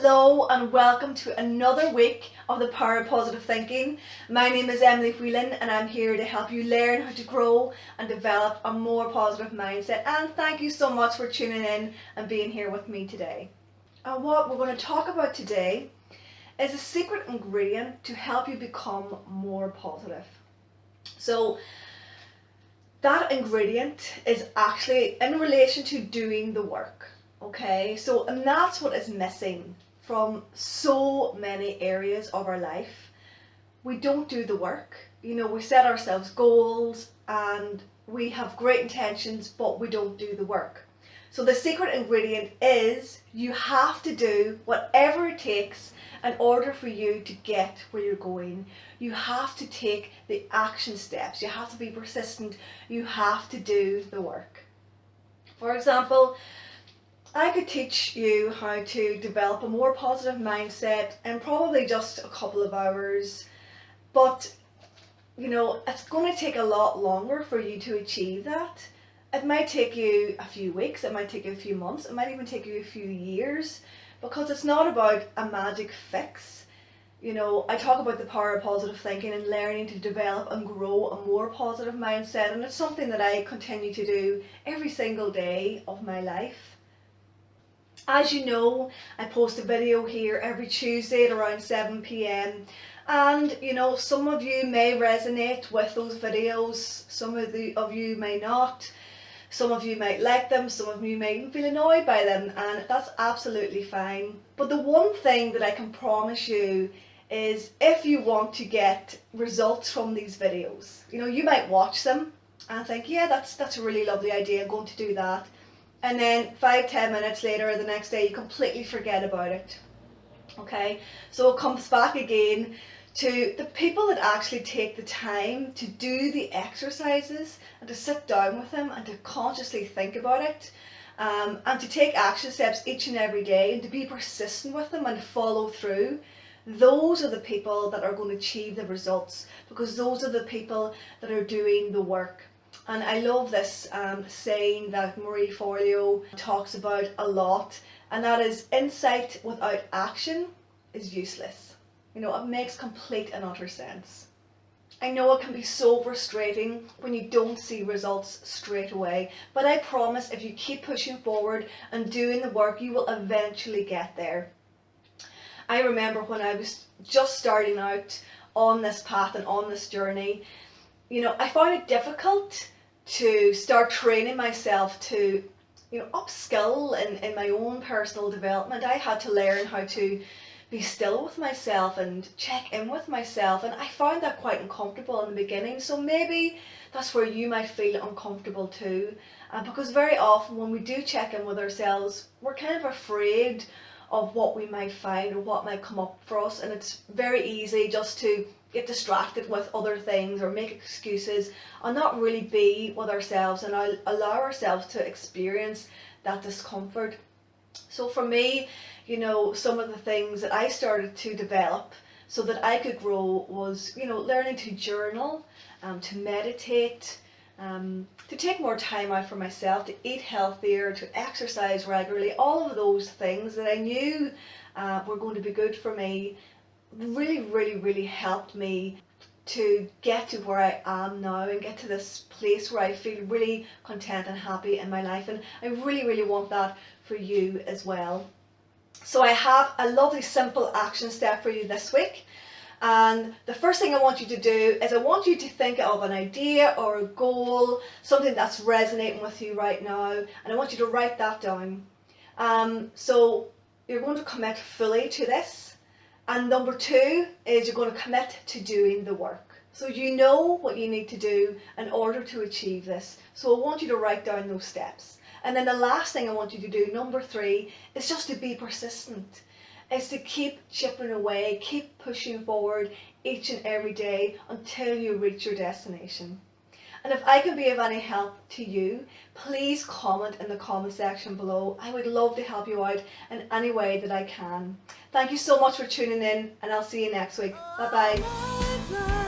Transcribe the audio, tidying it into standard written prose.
Hello and welcome to another week of the Power of Positive Thinking. My name is Emily Whelan and I'm here to help you learn how to grow and develop a more positive mindset. And thank you so much for tuning in and being here with me today. And what we're going to talk about today is a secret ingredient to help you become more positive. So that ingredient is actually in relation to doing the work. Okay, and that's what is missing from so many areas of our life. We don't do the work. We set ourselves goals and we have great intentions, but we don't do the work. So the secret ingredient is you have to do whatever it takes in order for you to get where you're going. You have to take the action steps. You have to be persistent. You have to do the work. For example, I could teach you how to develop a more positive mindset in probably just a couple of hours, but it's going to take a lot longer for you to achieve that. It might take you a few weeks, it might take you a few months, it might even take you a few years, because it's not about a magic fix. I talk about the power of positive thinking and learning to develop and grow a more positive mindset, and it's something that I continue to do every single day of my life. As you know, I post a video here every Tuesday at around 7 p.m. and some of you may resonate with those videos, some of you may not. Some of you might like them, some of you may even feel annoyed by them, and that's absolutely fine. But the one thing that I can promise you is if you want to get results from these videos, you might watch them and think, yeah, that's a really lovely idea, I'm going to do that. And then 5-10 minutes later or the next day you completely forget about it. Okay, so it comes back again to the people that actually take the time to do the exercises and to sit down with them and to consciously think about it, and to take action steps each and every day and to be persistent with them and follow through. Those are the people that are going to achieve the results, because those are the people that are doing the work. And I love this saying that Forleo talks about a lot, and that is, insight without action is useless. It makes complete and utter sense. I know it can be so frustrating when you don't see results straight away, but I promise if you keep pushing forward and doing the work, you will eventually get there. I remember when I was just starting out on this path and on this journey, I found it difficult to start training myself to upskill in my own personal development. I had to learn how to be still with myself and check in with myself, and I found that quite uncomfortable in the beginning. So maybe that's where you might feel uncomfortable too, because very often when we do check in with ourselves, we're kind of afraid of what we might find or what might come up for us, and it's very easy just to get distracted with other things or make excuses and not really be with ourselves and allow ourselves to experience that discomfort. So for me, some of the things that I started to develop so that I could grow was, learning to journal, to meditate, to take more time out for myself, to eat healthier, to exercise regularly. All of those things that I knew were going to be good for me really helped me to get to where I am now and get to this place where I feel really content and happy in my life, and I really want that for you as well. So I have a lovely simple action step for you this week, and the first thing I want you to do is I want you to think of an idea or a goal, something that's resonating with you right now, and I want you to write that down. So you're going to commit fully to this. And number 2 is you're going to commit to doing the work. So you know what you need to do in order to achieve this. So I want you to write down those steps. And then the last thing I want you to do, number 3, is just to be persistent. Is to keep chipping away, keep pushing forward each and every day until you reach your destination. And if I can be of any help to you, please comment in the comment section below. I would love to help you out in any way that I can. Thank you so much for tuning in, and I'll see you next week. Bye bye.